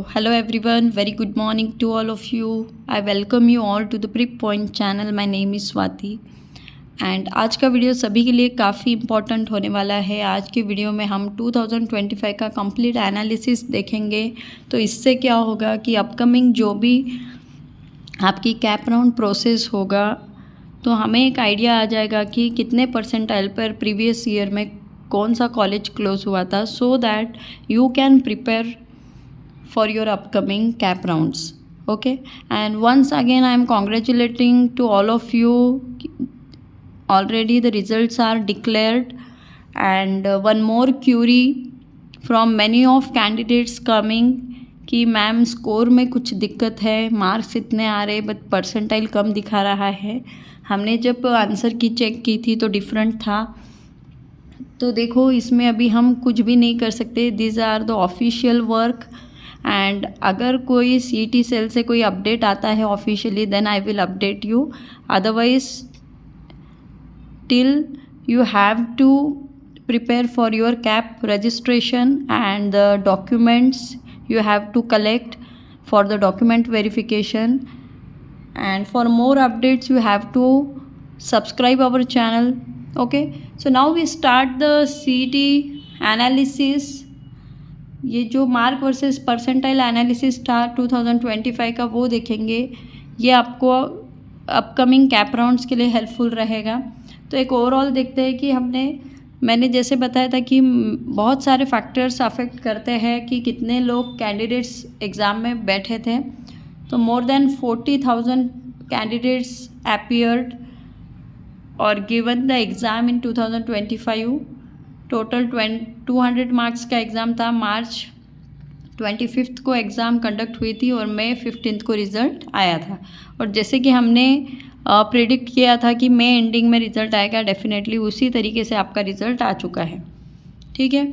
Hello everyone, very good morning to all of you. I welcome you all to the Prep Point channel. My name is Swati and आज का video सभी के लिए काफ़ी important होने वाला है। आज की वीडियो में हम 2025 का कंप्लीट एनालिसिस देखेंगे। तो इससे क्या होगा कि अपकमिंग जो भी आपकी कैप राउंड प्रोसेस होगा तो हमें एक आइडिया आ जाएगा कि कितने परसेंटाइल पर प्रीवियस ईयर में कौन सा कॉलेज क्लोज हुआ था, so that you can prepare for your upcoming cap rounds. Okay, and once again I am congratulating to all of you. Already the results are declared, and one more query from many of candidates coming कि ma'am score में कुछ दिक्कत है, marks इतने आ रहे but percentile कम दिखा रहा है। हमने जब आंसर की चेक की थी तो डिफरेंट था। तो देखो, इसमें अभी हम कुछ भी नहीं कर सकते। This are the official work and अगर कोई CET सेल से कोई अपडेट आता है officially then I will update you. Otherwise till you have to prepare for your CAP registration and the documents you have to collect for the document verification, and for more updates you have to subscribe our channel. Okay, so now we start the CET analysis. ये जो mark versus percentile analysis था 2025 का वो देखेंगे। ये आपको upcoming cap rounds के लिए हेल्पफुल रहेगा। तो एक ओवरऑल देखते हैं कि मैंने जैसे बताया था कि बहुत सारे फैक्टर्स अफेक्ट करते हैं कि कितने लोग कैंडिडेट्स एग्ज़ाम में बैठे थे। तो मोर देन 40,000 कैंडिडेट्स अपीयर्ड और given the exam in 2025। Total 200 marks का एग्ज़ाम था। मार्च 25 को एग्ज़ाम कंडक्ट हुई थी और मई 15 को रिज़ल्ट आया था। और जैसे कि हमने प्रेडिक्ट किया था कि मई एंडिंग में रिज़ल्ट आएगा, डेफिनेटली उसी तरीके से आपका रिज़ल्ट आ चुका है। ठीक है,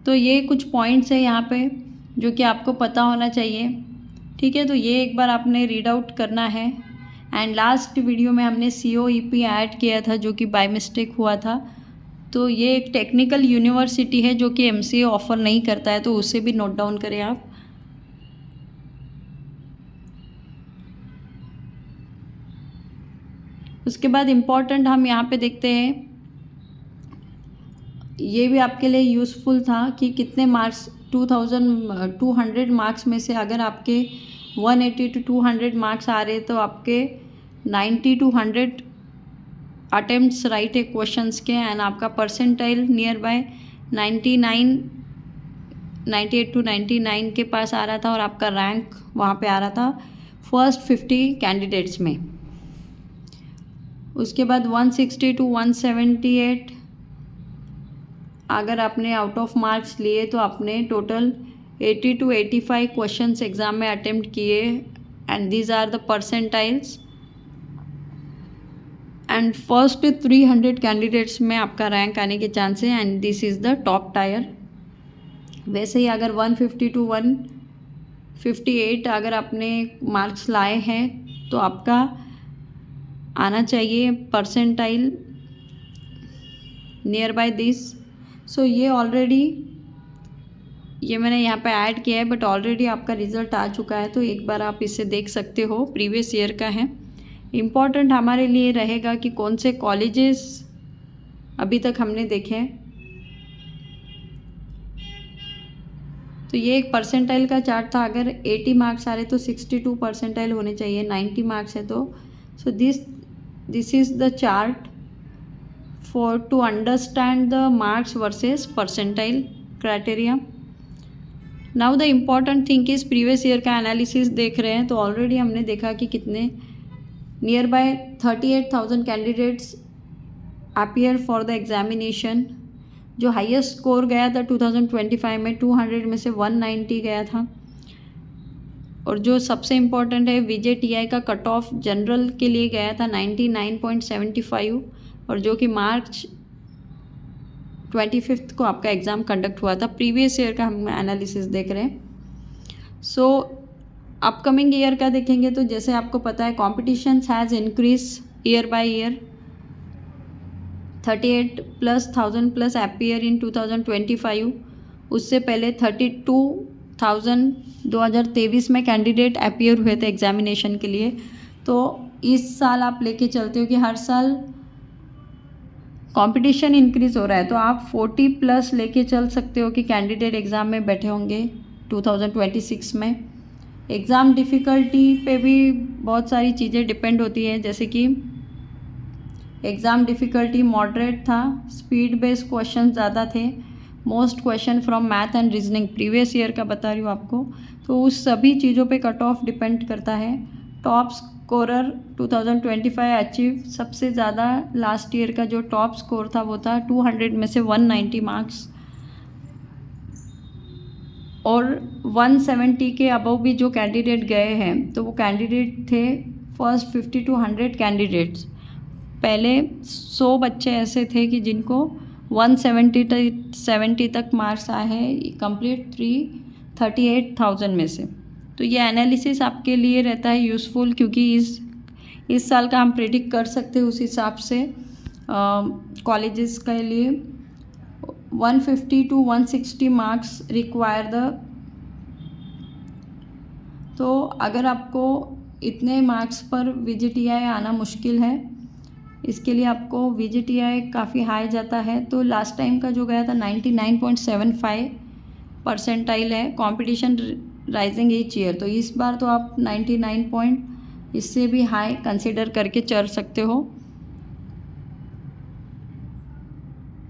तो ये कुछ पॉइंट्स है यहाँ पे जो कि आपको पता होना चाहिए। ठीक है, तो ये एक बार आपने रीड आउट करना है। एंड लास्ट वीडियो में हमने COEP ऐड किया था जो कि बाय मिस्टेक हुआ था। तो ये एक टेक्निकल यूनिवर्सिटी है जो कि MCA ऑफ़र नहीं करता है, तो उसे भी नोट डाउन करें आप। उसके बाद इम्पॉर्टेंट हम यहाँ पे देखते हैं, ये भी आपके लिए यूज़फुल था कि कितने मार्क्स 200 मार्क्स में से अगर आपके 180 to 200 मार्क्स आ रहे तो आपके 90 to 100 अटेम्प्ट्स राइट है क्वेश्चंस के, एंड आपका परसेंटाइल नियर बाय 98 to 99 के पास आ रहा था और आपका रैंक वहाँ पे आ रहा था फर्स्ट 50 कैंडिडेट्स में। उसके बाद 160 to 178 अगर आपने आउट ऑफ मार्क्स लिए तो आपने टोटल 80 to 85 क्वेश्चंस एग्ज़ाम में अटेम्प्ट किए, and these are the percentiles. And first 300 candidates में आपका रैंक आने के चांस है, and this is the top tier. वैसे ही अगर 150 to 158 अगर आपने मार्क्स लाए हैं तो आपका आना चाहिए परसेंटाइल नियर बाय दिस। सो ये ऑलरेडी ये मैंने यहाँ पे ऐड किया है, बट ऑलरेडी आपका रिज़ल्ट आ चुका है, तो एक बार आप इसे देख सकते हो। प्रीवियस ईयर का है। इम्पॉर्टेंट हमारे लिए रहेगा कि कौन से कॉलेजेस अभी तक हमने देखे हैं। तो ये एक परसेंटाइल का चार्ट था। अगर 80 मार्क्स आ रहे तो 62 परसेंटाइल होने चाहिए। 90 मार्क्स है तो so this is the chart for to understand the marks versus percentile criteria. Now the important thing is previous year का एनालिसिस देख रहे हैं तो ऑलरेडी हमने देखा कि कितने nearby 38,000 candidates appear for the examination. जो हाईएस्ट स्कोर गया था 2025 में 200 में से 190 गया था। और जो सबसे इम्पॉर्टेंट है VJTI का कट ऑफ जनरल के लिए गया था 99.75, और जो कि मार्च 25 को आपका एग्ज़ाम कंडक्ट हुआ था। प्रीवियस ईयर का हम एनालिसिस देख रहे हैं। सो अपकमिंग ईयर का देखेंगे तो जैसे आपको पता है competition has increase year by year. 38,000+ appear in 2025। उससे पहले 32,000 2023 में कैंडिडेट अपीयर हुए थे एग्जामिनेशन के लिए। तो इस साल आप लेके चलते हो कि हर साल कंपटीशन इंक्रीज़ हो रहा है, तो आप 40+ लेके चल सकते हो कि कैंडिडेट एग्ज़ाम में बैठे होंगे 2026 में। एग्ज़ाम डिफ़िकल्टी पे भी बहुत सारी चीज़ें डिपेंड होती हैं, जैसे कि एग्ज़ाम डिफ़िकल्टी मॉडरेट था, स्पीड बेस्ड क्वेश्चन ज़्यादा थे, most question from math and reasoning previous year का बता रही हूँ आपको। तो उस सभी चीज़ों पे कट ऑफ डिपेंड करता है। टॉप स्कोरर 2025 अचीव सबसे ज़्यादा लास्ट ईयर का जो टॉप स्कोर था वो था 200 में से 190 मार्क्स, और 170 के अबव भी जो कैंडिडेट गए हैं तो वो कैंडिडेट थे फर्स्ट 50 to 100 कैंडिडेट्स। पहले 100 बच्चे ऐसे थे कि जिनको 170 तक मार्क्स आए हैं कंप्लीट 38,000 में से। तो ये एनालिसिस आपके लिए रहता है यूज़फुल, क्योंकि इस साल का हम प्रेडिक्ट कर सकते हैं उस हिसाब से कॉलेजेस के लिए 150 to 160 मार्क्स रिक्वायर द। तो अगर आपको इतने मार्क्स पर VGTI आना मुश्किल है, इसके लिए आपको VGTI काफ़ी हाई जाता है। तो लास्ट टाइम का जो गया था 99.75 परसेंटाइल है, कंपटीशन राइजिंग ईच ईयर। तो इस बार तो आप 99 इससे भी हाई कंसिडर करके चल सकते हो।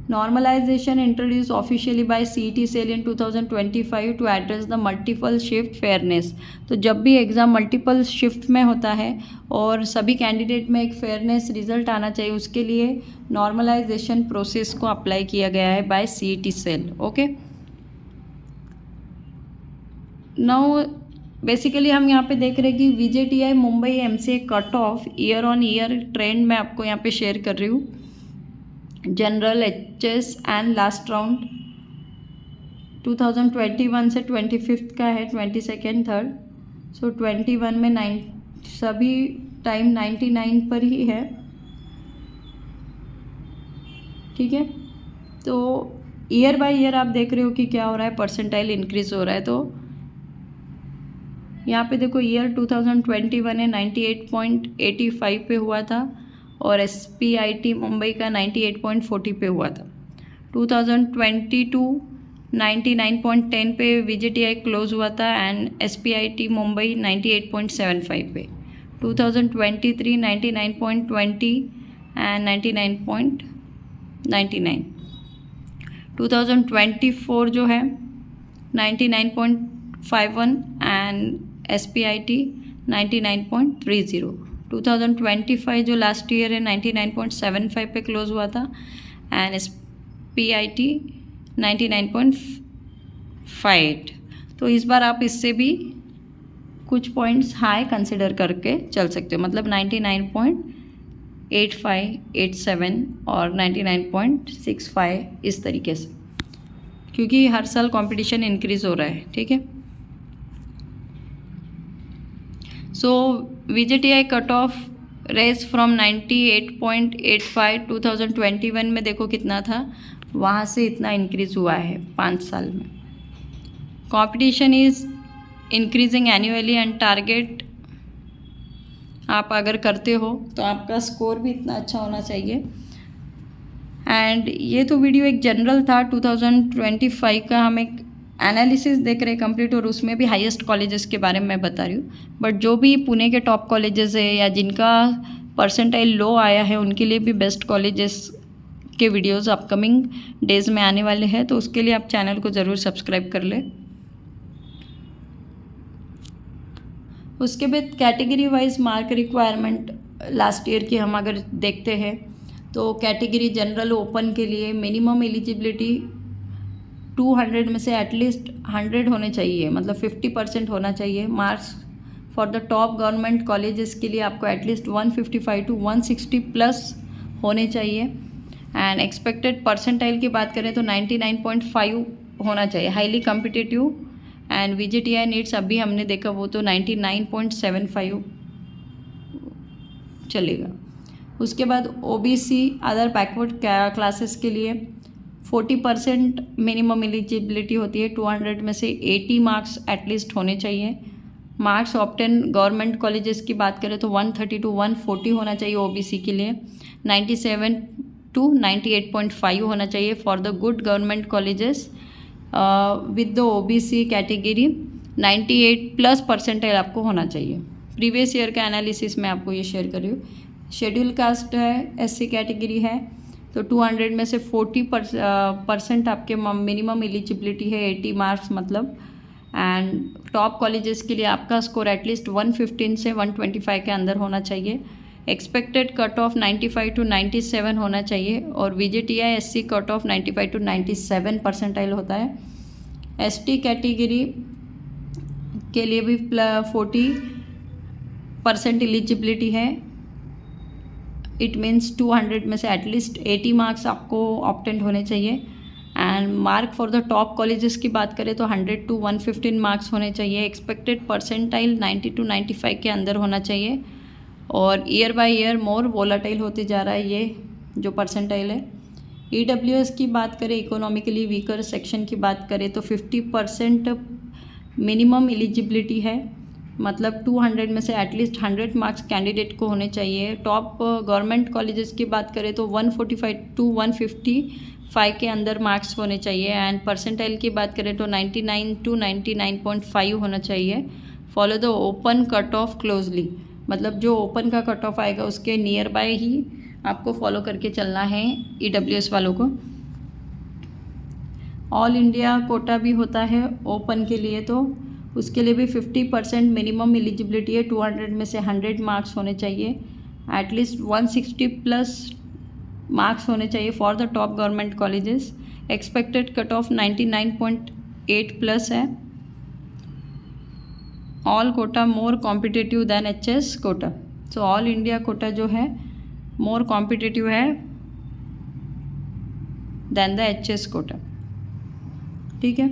Normalization introduced officially by CET cell in 2025 to address the multiple shift fairness। तो जब भी एग्ज़ाम मल्टीपल शिफ्ट में होता है और सभी कैंडिडेट में एक फेयरनेस रिजल्ट आना चाहिए, उसके लिए नॉर्मलाइजेशन प्रोसेस को अप्लाई किया गया है by CET cell. Okay, now basically हम यहाँ पे देख रहे हैं कि VGTI Mumbai MCA cut off year on year trend मैं आपको यहाँ पे शेयर कर रही हूँ। General HS and last round 2021 से 25 का है, 22nd 3rd। सो 21 में सभी टाइम 99 पर ही है, ठीक है। तो ईयर बाय ईयर आप देख रहे हो कि क्या हो रहा है, परसेंटाइल इंक्रीज़ हो रहा है। तो यहाँ पे देखो ईयर 2021 है 98.85 पे हुआ था, और SPIT मुंबई का 98.40 पे हुआ था। 2022 99.10 पे VGTI क्लोज हुआ था एंड SPIT मुंबई 98.75 पे। 2023 99.20 एंड 99.99। 2024 जो है 99.51 एंड SPIT 99.30। 2025 जो लास्ट ईयर है 99.75 पे क्लोज हुआ था एंड SPIT 99.5। तो इस बार आप इससे भी कुछ पॉइंट्स हाई कंसिडर करके चल सकते हो, मतलब 99.85, 87 और 99.65 इस तरीके से, क्योंकि हर साल कंपटीशन इंक्रीज़ हो रहा है, ठीक है। So VGTI cut off race from 98.85 2021 में देखो कितना था, वहाँ से इतना इंक्रीज़ हुआ है 5 साल में। Competition is increasing annually and target आप अगर करते हो तो आपका स्कोर भी इतना अच्छा होना चाहिए। एंड ये तो वीडियो एक जनरल था 2025 का, हम एक एनालिसिस देख रहे हैं कंप्लीट, और उसमें भी हाईएस्ट कॉलेजेस के बारे में मैं बता रही हूँ। बट जो भी पुणे के टॉप कॉलेजेस है या जिनका परसेंटाइल लो आया है उनके लिए भी बेस्ट कॉलेजेस के वीडियोस अपकमिंग डेज में आने वाले हैं, तो उसके लिए आप चैनल को ज़रूर सब्सक्राइब कर लें। उसके बाद category wise mark requirement last year की हम अगर देखते हैं तो कैटेगरी जनरल ओपन के लिए मिनिमम एलिजिबिलिटी 200 में से एटलीस्ट 100 होने चाहिए, मतलब 50% होना चाहिए। Marks for the top government colleges के लिए आपको एटलीस्ट 155 to 160 प्लस होने चाहिए। एंड एक्सपेक्टेड परसेंटाइल की बात करें तो 99.5 होना चाहिए, highly competitive. And VGTI needs अभी हमने देखा वो तो 99.75 चलेगा। उसके बाद OBC अदर बैकवर्ड क्लासेस के लिए 40% मिनिमम एलिजिबिलिटी होती है। 200 में से 80 मार्क्स एटलीस्ट होने चाहिए। मार्क्स ऑब्टेन गवर्नमेंट कॉलेजेस की बात करें तो 130 to 140 होना चाहिए OBC के लिए। 97 to 98.5 होना चाहिए for the good government colleges. With the OBC category 98+ percentile आपको होना चाहिए। प्रीवियस ईयर का एनालिसिस मैं आपको ये शेयर कर रही हूँ। शेड्यूल कास्ट है, SC कैटेगरी है, तो 200 में से 40% आपके मिनिमम एलिजिबिलिटी है, 80 मार्क्स मतलब। एंड टॉप कॉलेजेस के लिए आपका स्कोर एटलीस्ट 115 से 125 के अंदर होना चाहिए। एक्सपेक्टेड कट ऑफ 95 to 97 होना चाहिए। और VJTI SC cut off 95 to 97 percentile होता है। ST कैटेगरी के लिए भी 40% एलिजिबिलिटी है। इट मीन्स 200 में से एटलीस्ट 80 मार्क्स आपको ऑब्टेंड होने चाहिए। And mark for the top colleges की बात करें तो 100 to 115 मार्क्स होने चाहिए। एक्सपेक्टेड परसेंटाइल 90 to 95 के अंदर होना चाहिए। और year by year more volatile होते जा रहा है ये जो परसेंटाइल है। EWS की बात करें, इकोनॉमिकली वीकर सेक्शन की बात करें तो 50% मिनिमम एलिजिबिलिटी है, मतलब 200 में से एटलीस्ट 100 मार्क्स कैंडिडेट को होने चाहिए। टॉप गवर्नमेंट कॉलेजेस की बात करें तो 145 to 155 के अंदर मार्क्स होने चाहिए। एंड परसेंटाइल की बात करें तो 99 to 99.5 होना चाहिए। Follow the open cut off closely, मतलब जो ओपन का कट ऑफ आएगा उसके नियर बाय ही आपको फॉलो करके चलना है EWS वालों को। ऑल इंडिया कोटा भी होता है ओपन के लिए, तो उसके लिए भी 50% मिनिमम एलिजिबिलिटी है। 200 में से 100 मार्क्स होने चाहिए। एटलीस्ट 160+ मार्क्स होने चाहिए for the top government colleges. Expected cut off 99.8+ है। All quota more competitive than HS quota, so all India quota जो है मोर कॉम्पिटिटिव है दैन द HS कोटा, ठीक है।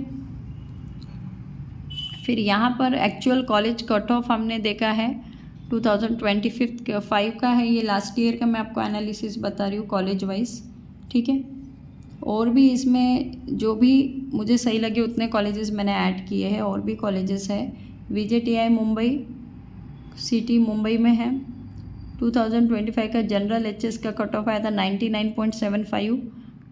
फिर यहाँ पर एक्चुअल कॉलेज कट ऑफ हमने देखा है 2025 का है, ये लास्ट ईयर का मैं आपको एनालिसिस बता रही हूँ कॉलेज वाइज, ठीक है। और भी इसमें जो भी मुझे सही लगे उतने कॉलेजेस मैंने ऐड किए हैं। और भी कॉलेजेस है। VJTI मुंबई सिटी मुंबई में है। 2025 का जनरल HS का कट ऑफ आया था 99.75।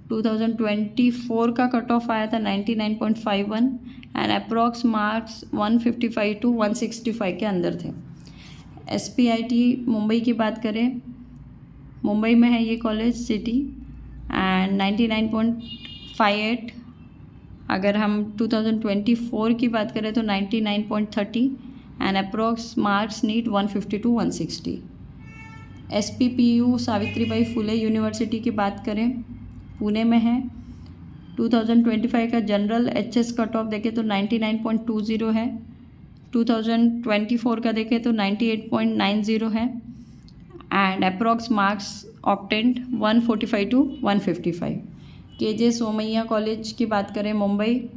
2024 का कट ऑफ आया था 99.51 एंड अप्रॉक्स मार्क्स 155 to 165 के अंदर थे। SPIT मुंबई की बात करें, मुंबई में है ये कॉलेज सिटी, एंड 99.58। अगर हम 2024 की बात करें तो 99.30 and approx marks need 150 to 160। SPPU Savitribai Phule university की बात करें, पुणे में है। 2025 का जनरल HS कट ऑफ देखें तो 99.20 है। 2024 का देखें तो 98.90 है and approx marks obtained 145 to 155। KJ Somaiya college की बात करें मुंबई,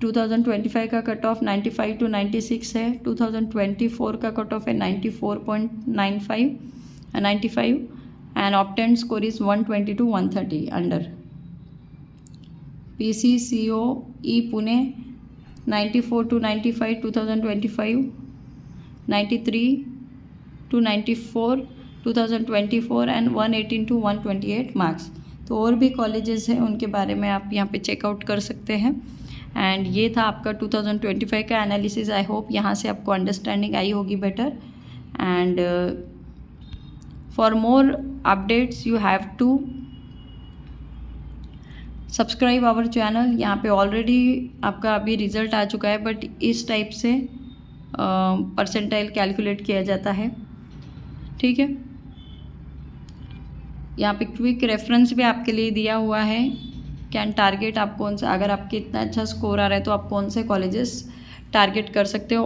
2025 का कट ऑफ 95 to 96 है। 2024 का कट ऑफ है 94.95 and obtained score is 120 to 130 under. PCCOE Pune 94 to 95 2025, 93 to 94 2024 and 118 to 128 marks. तो और भी कॉलेजेस हैं उनके बारे में आप यहाँ पे चेकआउट कर सकते हैं। एंड ये था आपका 2025 का एनालिसिस। आई होप यहाँ से आपको अंडरस्टैंडिंग आई होगी better. And for more updates you have to subscribe our channel. यहाँ पे ऑलरेडी आपका अभी रिज़ल्ट आ चुका है, बट इस टाइप से परसेंटाइल कैलकुलेट किया जाता है, ठीक है। यहाँ पे क्विक रेफरेंस भी आपके लिए दिया हुआ है। कैन टारगेट आप कौन सा, अगर आपके इतना अच्छा स्कोर आ रहा है तो आप कौन से कॉलेजेस टारगेट कर सकते हो।